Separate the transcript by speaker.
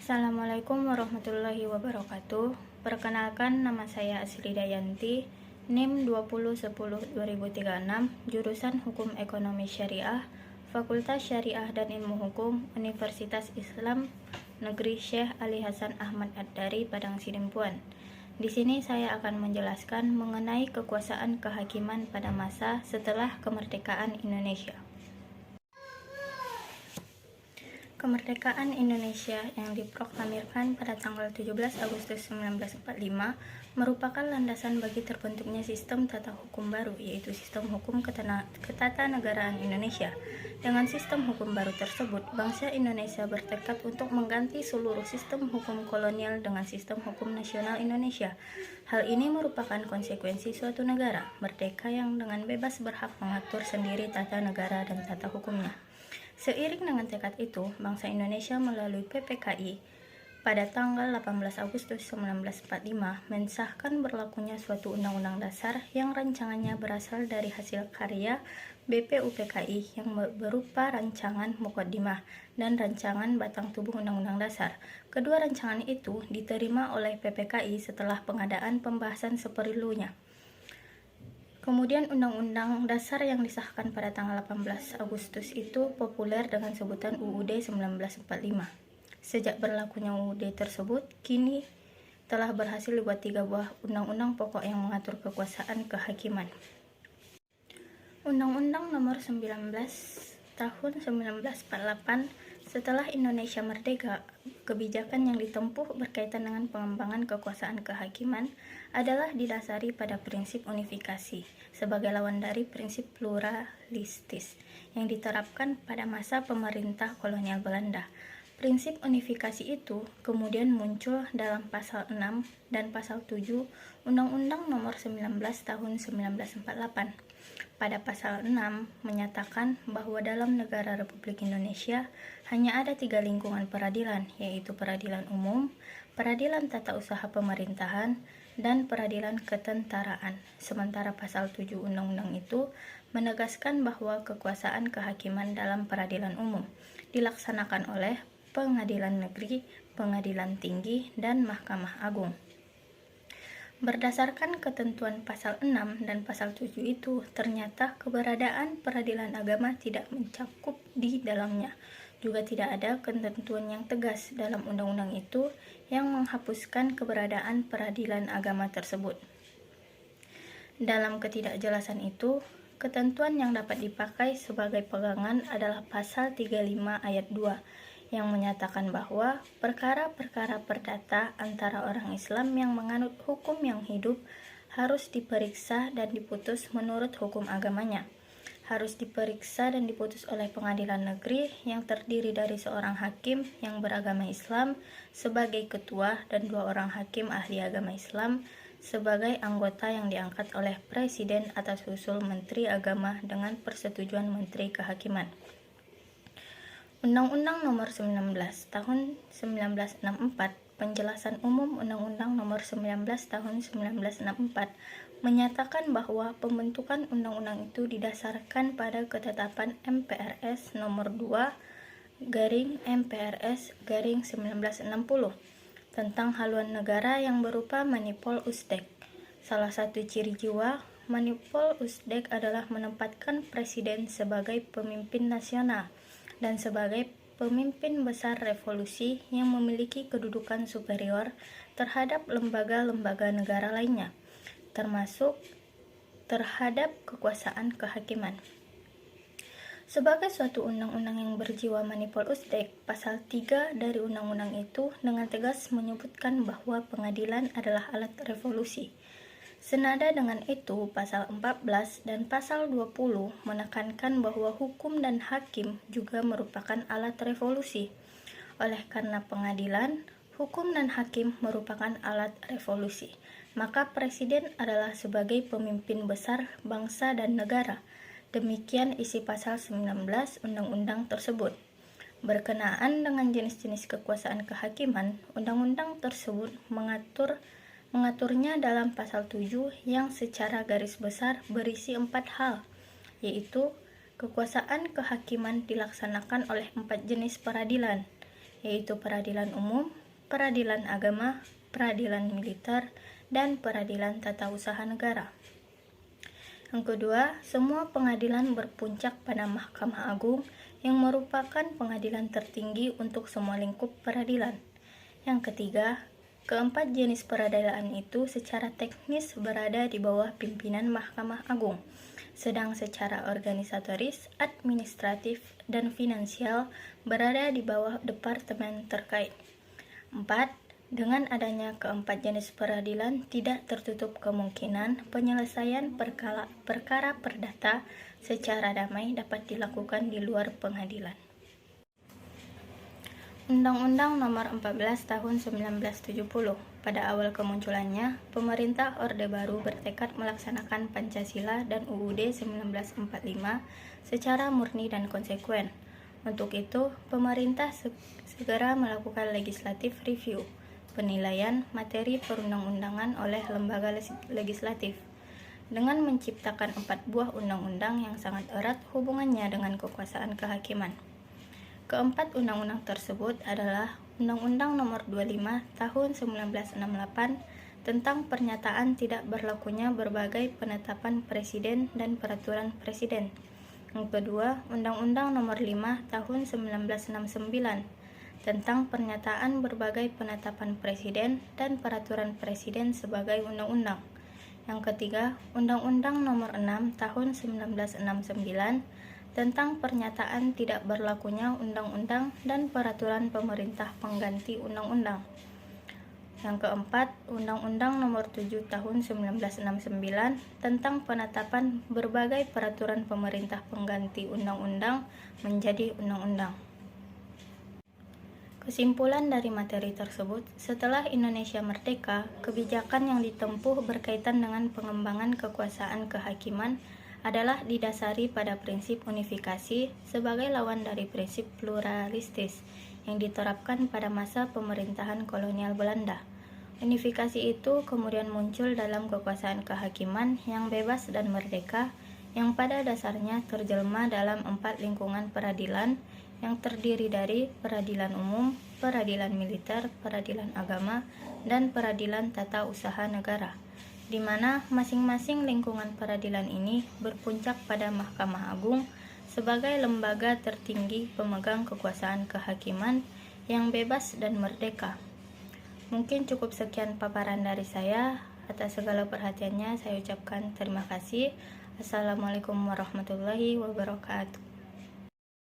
Speaker 1: Assalamualaikum warahmatullahi wabarakatuh. Perkenalkan, nama saya Asri Dayanti, NIM 2010-2036, jurusan Hukum Ekonomi Syariah, Fakultas Syariah dan Ilmu Hukum, Universitas Islam Negeri Syekh Ali Hasan Ahmad Ad-Dari, Padang Sidempuan. Di sini saya akan menjelaskan mengenai kekuasaan kehakiman pada masa setelah kemerdekaan Indonesia. Kemerdekaan Indonesia yang diproklamirkan pada tanggal 17 Agustus 1945 merupakan landasan bagi terbentuknya sistem tata hukum baru, yaitu sistem hukum ketatanegaraan Indonesia. Dengan sistem hukum baru tersebut, bangsa Indonesia bertekad untuk mengganti seluruh sistem hukum kolonial dengan sistem hukum nasional Indonesia. Hal ini merupakan konsekuensi suatu negara merdeka yang dengan bebas berhak mengatur sendiri tata negara dan tata hukumnya. Seiring dengan tekad itu, bangsa Indonesia melalui PPKI pada tanggal 18 Agustus 1945 mensahkan berlakunya suatu undang-undang dasar yang rancangannya berasal dari hasil karya BPUPKI yang berupa rancangan Muqaddimah dan rancangan batang tubuh Undang-Undang Dasar. Kedua rancangan itu diterima oleh PPKI setelah pengadaan pembahasan seperlunya. Kemudian Undang-Undang Dasar yang disahkan pada tanggal 18 Agustus itu populer dengan sebutan UUD 1945. Sejak berlakunya UUD tersebut, kini telah berhasil dibuat 3 buah undang-undang pokok yang mengatur kekuasaan kehakiman. Undang-Undang Nomor 19 Tahun 1948, setelah Indonesia merdeka, kebijakan yang ditempuh berkaitan dengan pengembangan kekuasaan kehakiman adalah didasari pada prinsip unifikasi sebagai lawan dari prinsip pluralistis yang diterapkan pada masa pemerintah kolonial Belanda. Prinsip unifikasi itu kemudian muncul dalam pasal 6 dan pasal 7 Undang-Undang Nomor 19 Tahun 1948. Pada pasal 6 menyatakan bahwa dalam negara Republik Indonesia hanya ada 3 lingkungan peradilan, yaitu peradilan umum, peradilan tata usaha pemerintahan, dan peradilan ketentaraan. Sementara pasal 7 undang-undang itu menegaskan bahwa kekuasaan kehakiman dalam peradilan umum dilaksanakan oleh pengadilan negeri, pengadilan tinggi, dan Mahkamah Agung. Berdasarkan ketentuan pasal 6 dan pasal 7 itu, ternyata keberadaan peradilan agama tidak mencakup di dalamnya. Juga tidak ada ketentuan yang tegas dalam undang-undang itu yang menghapuskan keberadaan peradilan agama tersebut. Dalam ketidakjelasan itu, ketentuan yang dapat dipakai sebagai pegangan adalah pasal 35 ayat 2 yang menyatakan bahwa perkara-perkara perdata antara orang Islam yang menganut hukum yang hidup harus diperiksa dan diputus menurut hukum agamanya. Harus diperiksa dan diputus oleh pengadilan negeri yang terdiri dari seorang hakim yang beragama Islam sebagai ketua dan 2 orang hakim ahli agama Islam sebagai anggota yang diangkat oleh Presiden atas usul Menteri Agama dengan persetujuan Menteri Kehakiman. Undang-Undang Nomor 19 Tahun 1964, Penjelasan Umum Undang-Undang Nomor 19 Tahun 1964 menyatakan bahwa pembentukan undang-undang itu didasarkan pada ketetapan MPRS Nomor 2/MPRS/1960 tentang haluan negara yang berupa manipul usdek. Salah satu ciri jiwa manipul usdek adalah menempatkan presiden sebagai pemimpin nasional dan sebagai pemimpin besar revolusi yang memiliki kedudukan superior terhadap lembaga-lembaga negara lainnya, termasuk terhadap kekuasaan kehakiman. Sebagai suatu undang-undang yang berjiwa manipul usdek, pasal 3 dari undang-undang itu dengan tegas menyebutkan bahwa pengadilan adalah alat revolusi. Senada dengan itu, pasal 14 dan pasal 20 menekankan bahwa hukum dan hakim juga merupakan alat revolusi. Oleh karena pengadilan, hukum dan hakim merupakan alat revolusi, maka presiden adalah sebagai pemimpin besar bangsa dan negara. Demikian isi pasal 19 undang-undang tersebut. Berkenaan dengan jenis-jenis kekuasaan kehakiman, undang-undang tersebut mengaturnya dalam pasal 7 yang secara garis besar berisi 4 hal, yaitu kekuasaan kehakiman dilaksanakan oleh 4 jenis peradilan, yaitu peradilan umum, peradilan agama, peradilan militer, dan peradilan tata usaha negara. Yang kedua, semua pengadilan berpuncak pada Mahkamah Agung yang merupakan pengadilan tertinggi untuk semua lingkup peradilan. Yang ketiga, keempat jenis peradilan itu secara teknis berada di bawah pimpinan Mahkamah Agung, sedang secara organisatoris, administratif, dan finansial berada di bawah departemen terkait. 4. Dengan adanya keempat jenis peradilan, tidak tertutup kemungkinan penyelesaian perkara perdata secara damai dapat dilakukan di luar pengadilan. Undang-Undang Nomor 14 Tahun 1970. Pada awal kemunculannya, pemerintah Orde Baru bertekad melaksanakan Pancasila dan UUD 1945 secara murni dan konsekuen. Untuk itu, pemerintah segera melakukan legislative review, penilaian materi perundang-undangan oleh lembaga legislatif, dengan menciptakan 4 buah undang-undang yang sangat erat hubungannya dengan kekuasaan kehakiman. Keempat undang-undang tersebut adalah Undang-Undang Nomor 25 Tahun 1968 tentang pernyataan tidak berlakunya berbagai penetapan presiden dan peraturan presiden. Yang kedua, Undang-Undang Nomor 5 Tahun 1969 tentang pernyataan berbagai penetapan presiden dan peraturan presiden sebagai undang-undang. Yang ketiga, Undang-Undang Nomor 6 Tahun 1969 tentang pernyataan tidak berlakunya undang-undang dan peraturan pemerintah pengganti undang-undang. Yang keempat, Undang-Undang Nomor 7 Tahun 1969 tentang penetapan berbagai peraturan pemerintah pengganti undang-undang menjadi undang-undang. Kesimpulan dari materi tersebut, setelah Indonesia merdeka, kebijakan yang ditempuh berkaitan dengan pengembangan kekuasaan kehakiman adalah didasari pada prinsip unifikasi sebagai lawan dari prinsip pluralistis yang diterapkan pada masa pemerintahan kolonial Belanda. Unifikasi itu kemudian muncul dalam kekuasaan kehakiman yang bebas dan merdeka, yang pada dasarnya terjelma dalam 4 lingkungan peradilan yang terdiri dari peradilan umum, peradilan militer, peradilan agama, dan peradilan tata usaha negara, di mana masing-masing lingkungan peradilan ini berpuncak pada Mahkamah Agung sebagai lembaga tertinggi pemegang kekuasaan kehakiman yang bebas dan merdeka. Mungkin cukup sekian paparan dari saya. Atas segala perhatiannya saya ucapkan terima kasih. Assalamualaikum warahmatullahi wabarakatuh.